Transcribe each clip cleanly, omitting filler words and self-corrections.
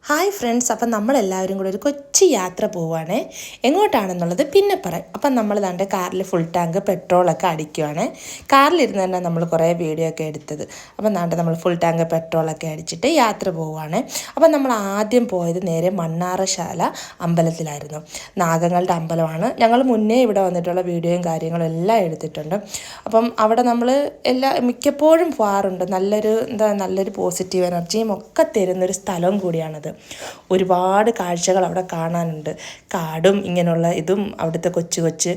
Hi friends, അപ്പം നമ്മളെല്ലാവരും കൂടെ ഒരു കൊച്ചു യാത്ര പോവുകയാണേ. എങ്ങോട്ടാണെന്നുള്ളത് പിന്നെ പറയാം. അപ്പം നമ്മൾ ദാണ്ട് കാറിൽ ഫുൾ ടാങ്ക് പെട്രോളൊക്കെ അടിക്കുവാണ്. കാറിലിരുന്ന് തന്നെ നമ്മൾ കുറേ വീഡിയോ ഒക്കെ എടുത്തത്. അപ്പം ദാണ്ട് നമ്മൾ ഫുൾ ടാങ്ക് പെട്രോളൊക്കെ അടിച്ചിട്ട് യാത്ര പോവുകയാണ്. അപ്പം നമ്മൾ ആദ്യം പോയത് നേരെ മണ്ണാറശാല അമ്പലത്തിലായിരുന്നു. നാഗങ്ങളുടെ അമ്പലമാണ്. ഞങ്ങൾ മുന്നേ ഇവിടെ വന്നിട്ടുള്ള വീഡിയോയും കാര്യങ്ങളും എല്ലാം എടുത്തിട്ടുണ്ട്. അപ്പം അവിടെ നമ്മൾ മിക്കപ്പോഴും പോകാറുണ്ട്. നല്ലൊരു പോസിറ്റീവ് എനർജിയും ഒക്കെ തരുന്നൊരു സ്ഥലവും കൂടിയാണത്. ഒരുപാട് കാഴ്ചകൾ അവിടെ കാണാനുണ്ട്. കാടും ഇങ്ങനെയുള്ള ഇതും അവിടുത്തെ കൊച്ചു കൊച്ചു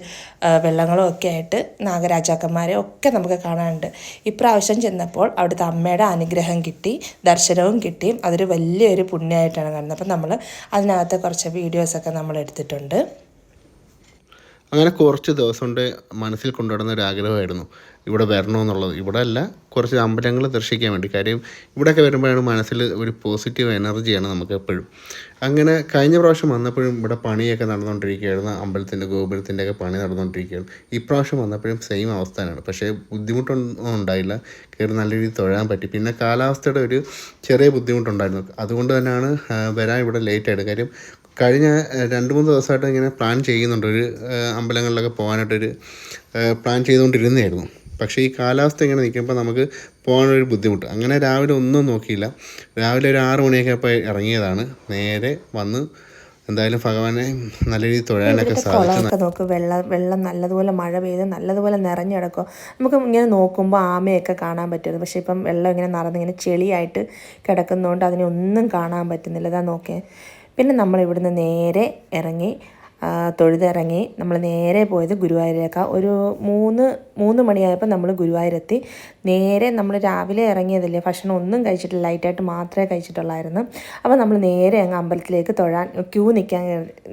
വെള്ളങ്ങളും ഒക്കെ ആയിട്ട് നാഗരാജാക്കന്മാരെ ഒക്കെ നമുക്ക് കാണാനുണ്ട്. ഇപ്രാവശ്യം ചെന്നപ്പോൾ അവിടുത്തെ അമ്മയുടെ അനുഗ്രഹം കിട്ടി, ദർശനവും കിട്ടി. അതൊരു വലിയൊരു പുണ്യമായിട്ടാണ് കാണുന്നത്. അപ്പം നമ്മൾ അതിനകത്ത് കുറച്ച് വീഡിയോസൊക്കെ നമ്മൾ എടുത്തിട്ടുണ്ട്. അങ്ങനെ കുറച്ച് ദിവസം കൊണ്ട് മനസ്സിൽ കൊണ്ടുവരുന്ന ഒരു ആഗ്രഹമായിരുന്നു ഇവിടെ വരണമെന്നുള്ളത്. ഇവിടെ അല്ല, കുറച്ച് അമ്പലങ്ങൾ ദർശിക്കാൻ വേണ്ടി. കാര്യം ഇവിടെയൊക്കെ വരുമ്പോഴാണ് മനസ്സിൽ ഒരു പോസിറ്റീവ് എനർജിയാണ് നമുക്ക് എപ്പോഴും. അങ്ങനെ കഴിഞ്ഞ പ്രാവശ്യം വന്നപ്പോഴും ഇവിടെ പണിയൊക്കെ നടന്നുകൊണ്ടിരിക്കുകയായിരുന്നു. അമ്പലത്തിൻ്റെ ഗോപുരത്തിൻ്റെ ഒക്കെ പണി നടന്നുകൊണ്ടിരിക്കുകയാണ്. ഇപ്രാവശ്യം വന്നപ്പോഴും സെയിം അവസ്ഥ തന്നെയാണ്. പക്ഷേ ബുദ്ധിമുട്ടൊന്നും ഉണ്ടായില്ല. കയറി നല്ല രീതിയിൽ തൊഴാൻ പറ്റി. പിന്നെ കാലാവസ്ഥയുടെ ഒരു ചെറിയ ബുദ്ധിമുട്ടുണ്ടായിരുന്നു. അതുകൊണ്ട് തന്നെയാണ് വരാൻ ഇവിടെ ലേറ്റായിട്ട്. കാര്യം കഴിഞ്ഞ 2-3 ദിവസമായിട്ട് ഇങ്ങനെ പ്ലാൻ ചെയ്യുന്നുണ്ട്. ഒരു അമ്പലങ്ങളിലൊക്കെ പോകാനായിട്ടൊരു പ്ലാൻ ചെയ്തുകൊണ്ടിരുന്നതായിരുന്നു. പക്ഷേ ഈ കാലാവസ്ഥ ഇങ്ങനെ നിൽക്കുമ്പോൾ നമുക്ക് പോകാനൊരു ബുദ്ധിമുട്ട്. അങ്ങനെ രാവിലെ ഒന്നും നോക്കിയില്ല. രാവിലെ ഒരു 6 മണിയൊക്കെ അപ്പോൾ ഇറങ്ങിയതാണ്. നേരെ വന്ന് എന്തായാലും ഭഗവാനെ നല്ല രീതിയിൽ തൊഴാനൊക്കെ സാധിച്ചു. നോക്ക്, വെള്ളം നല്ലതുപോലെ മഴ പെയ്ത് നല്ലതുപോലെ നിറഞ്ഞിടക്കും. നമുക്ക് ഇങ്ങനെ നോക്കുമ്പോൾ ആമയൊക്കെ കാണാൻ പറ്റുന്നത്. പക്ഷേ ഇപ്പം വെള്ളം ഇങ്ങനെ നിറഞ്ഞിങ്ങനെ ചെളിയായിട്ട് കിടക്കുന്നതുകൊണ്ട് അതിനെ ഒന്നും കാണാൻ പറ്റുന്നില്ല. ഇതാ നോക്കേ. പിന്നെ നമ്മൾ ഇവിടുന്ന് നേരെ ഇറങ്ങി തൊഴുതിറങ്ങി നമ്മൾ നേരെ പോയത് ഗുരുവായൂരേക്കാണ്. ഒരു 3 മണിയായപ്പോൾ നമ്മൾ ഗുരുവായൂരെത്തി. നേരെ നമ്മൾ രാവിലെ ഇറങ്ങിയതല്ലേ, ഭക്ഷണം ഒന്നും കഴിച്ചിട്ടില്ല, ലൈറ്റായിട്ട് മാത്രമേ കഴിച്ചിട്ടുള്ളായിരുന്നു. അപ്പോൾ നമ്മൾ നേരെ അങ്ങ് അമ്പലത്തിലേക്ക് തൊഴാൻ ക്യൂ നിൽക്കാൻ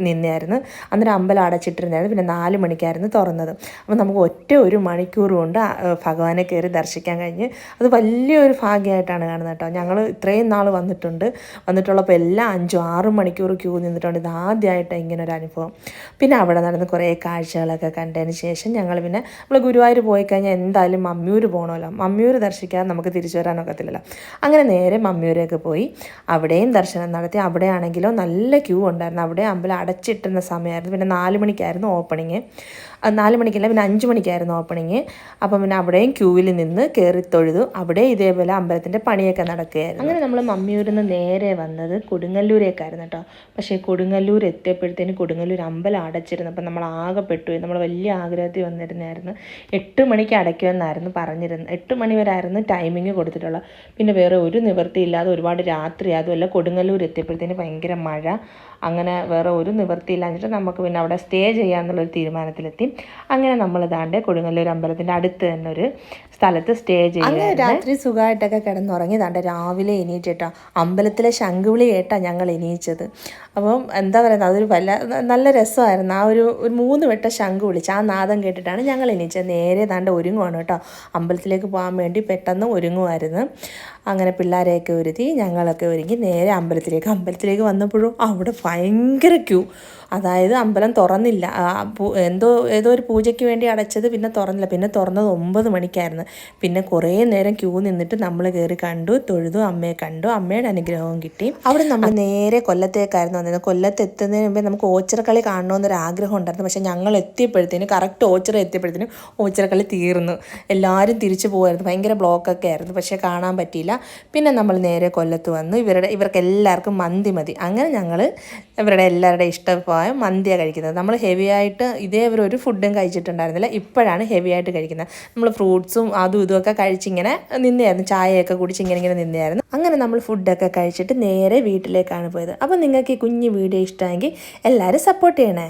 നിന്നായിരുന്നു. അന്നേരം അമ്പലം അടച്ചിട്ടിരുന്നായിരുന്നു. പിന്നെ 4 മണിക്കായിരുന്നു തുറന്നത്. അപ്പോൾ നമുക്ക് ഒരു മണിക്കൂർ കൊണ്ട് ഭഗവാനെ കയറി ദർശിക്കാൻ കഴിഞ്ഞ് അത് വലിയൊരു ഭാഗ്യമായിട്ടാണ് കാണുന്നത് കേട്ടോ. ഞങ്ങൾ ഇത്രയും നാൾ വന്നിട്ടുള്ളപ്പോൾ എല്ലാം 5-6 മണിക്കൂർ ക്യൂ നിന്നിട്ടുണ്ട്. ഇത് ആദ്യമായിട്ടാണ് ഇങ്ങനൊരു അനുഭവം. പിന്നെ അവിടെ നടന്ന് കുറേ കാഴ്ചകളൊക്കെ കണ്ടതിന് ശേഷം നമ്മൾ ഗുരുവായൂർ പോയി കഴിഞ്ഞാൽ എന്തായാലും മമ്മിയൂർ പോകണമല്ലോ. മമ്മിയൂർ ദർശിക്കാതെ നമുക്ക് തിരിച്ചു വരാനൊക്കത്തില്ലല്ലോ. അങ്ങനെ നേരെ മമ്മിയൂരൊക്കെ പോയി അവിടെയും ദർശനം നടത്തി. അവിടെയാണെങ്കിലോ നല്ല ക്യൂ ഉണ്ടായിരുന്നു. അവിടെ അമ്പലം അടച്ചിട്ടുന്ന സമയമായിരുന്നു. പിന്നെ 4 മണിക്കായിരുന്നു ഓപ്പണിങ്. 4 മണിക്കല്ല, പിന്നെ 5 മണിക്കായിരുന്നു ഓപ്പണിങ്. അപ്പം പിന്നെ അവിടെയും ക്യൂവിൽ നിന്ന് കയറി തൊഴുതു. അവിടെ ഇതേപോലെ അമ്പലത്തിൻ്റെ പണിയൊക്കെ നടക്കുകയായിരുന്നു. അങ്ങനെ നമ്മൾ മമ്മിയൂരിൽ നിന്ന് നേരെ വന്നത് കൊടുങ്ങല്ലൂരേക്കായിരുന്നു കേട്ടോ. പക്ഷേ കൊടുങ്ങല്ലൂർ എത്തിയപ്പോഴത്തേന് കൊടുങ്ങല്ലൂർ അമ്പലം അടച്ചിരുന്നു. അപ്പം നമ്മൾ ആകെ പെട്ടുപോയി. നമ്മൾ വലിയ ആഗ്രഹത്തിൽ വന്നിരുന്നായിരുന്നു. 8 മണിക്ക് അടയ്ക്കുമെന്നായിരുന്നു പറഞ്ഞിരുന്നത്. 8 മണി വരെ ആയിരുന്നു ടൈമിങ് കൊടുത്തിട്ടുള്ളത്. പിന്നെ വേറെ ഒരു നിവൃത്തിയില്ലാതെ ഒരുപാട് രാത്രി, അതുമല്ല കൊടുങ്ങല്ലൂർ എത്തിയപ്പോഴത്തേന് ഭയങ്കര മഴ. അങ്ങനെ വേറെ ഒരു നിവൃത്തിയില്ലാഞ്ഞിട്ട് നമുക്ക് പിന്നെ അവിടെ സ്റ്റേ ചെയ്യാമെന്നുള്ളൊരു തീരുമാനത്തിലെത്തി. അങ്ങനെ നമ്മൾ ഇതാണ്ട് കൊടുങ്ങല്ലൂർ അമ്പലത്തിൻ്റെ അടുത്ത് തന്നെ ഒരു സ്ഥലത്ത് സ്റ്റേ ചെയ്യും. അങ്ങനെ രാത്രി സുഖമായിട്ടൊക്കെ കിടന്നുറങ്ങി. ഇതാണ്ട് രാവിലെ എണീറ്റിട്ടോ അമ്പലത്തിലെ ശംഖുവിളി കേട്ടാണ് ഞങ്ങൾ എണീച്ചത്. അപ്പം എന്താ പറയുന്നത്, അതൊരു നല്ല രസമായിരുന്നു. ആ ഒരു 3 വട്ടം ശംഖ് വിളിച്ച് ആ നാദം കേട്ടിട്ടാണ് ഞങ്ങൾ എണീച്ചത്. നേരെ ദാണ്ട് ഒരുങ്ങുവാണ് കേട്ടോ. അമ്പലത്തിലേക്ക് പോകാൻ വേണ്ടി പെട്ടെന്ന് ഒരുങ്ങുമായിരുന്നു. അങ്ങനെ പിള്ളേരെയൊക്കെ ഒരുത്തി ഞങ്ങളൊക്കെ ഒരുങ്ങി നേരെ അമ്പലത്തിലേക്ക് വന്നപ്പോഴും അവിടെ ഭയങ്കര ക്യൂ. അതായത് അമ്പലം തുറന്നില്ല. ഏതോ ഒരു പൂജയ്ക്ക് വേണ്ടി അടച്ചത് പിന്നെ തുറന്നില്ല. പിന്നെ തുറന്നത് 9 മണിക്കായിരുന്നു. പിന്നെ കുറേ നേരം ക്യൂ നിന്നിട്ട് നമ്മൾ കയറി കണ്ടു, തൊഴുതു, അമ്മയെ കണ്ടു. അമ്മയുടെ അനുഗ്രഹവും കിട്ടി. അവിടെ നമ്മൾ നേരെ കൊല്ലത്തേക്കായിരുന്നു വന്നത്. കൊല്ലത്ത് എത്തുന്നതിന് മുമ്പേ നമുക്ക് ഓച്ചിറക്കളി കാണണമെന്നൊരു ആഗ്രഹം ഉണ്ടായിരുന്നു. പക്ഷേ ഞങ്ങൾ എത്തിയപ്പോഴത്തേനും കറക്റ്റ് ഓച്ചിറ എത്തിയപ്പോഴത്തേനും ഓച്ചിറക്കളി തീർന്നു. എല്ലാവരും തിരിച്ചു പോകുമായിരുന്നു. ഭയങ്കര ബ്ലോക്കൊക്കെ ആയിരുന്നു. പക്ഷേ കാണാൻ പറ്റിയില്ല. പിന്നെ നമ്മൾ നേരെ കൊല്ലത്ത് വന്നു. ഇവർക്ക് എല്ലാവർക്കും മന്തി മതി. അങ്ങനെ ഞങ്ങൾ ഇവരുടെ എല്ലാവരുടെ ഇഷ്ടമായ മന്തിയാണ് കഴിക്കുന്നത്. നമ്മൾ ഹെവി ആയിട്ട് ഒരു ഫുഡും കഴിച്ചിട്ടുണ്ടായിരുന്നില്ല. ഇപ്പോഴാണ് ഹെവി ആയിട്ട് കഴിക്കുന്നത്. നമ്മൾ ഫ്രൂട്ട്സും അതും ഇതുമൊക്കെ കഴിച്ചിങ്ങനെ നിന്നെയായിരുന്നു. ചായയൊക്കെ കുടിച്ച് ഇങ്ങനെ നിന്നെയായിരുന്നു. അങ്ങനെ നമ്മൾ ഫുഡൊക്കെ കഴിച്ചിട്ട് നേരെ വീട്ടിലേക്കാണ് പോയത്. അപ്പോൾ നിങ്ങൾക്ക് ഈ കുഞ്ഞു വീഡിയോ ഇഷ്ടമെങ്കിൽ എല്ലാവരും സപ്പോർട്ട് ചെയ്യണേ.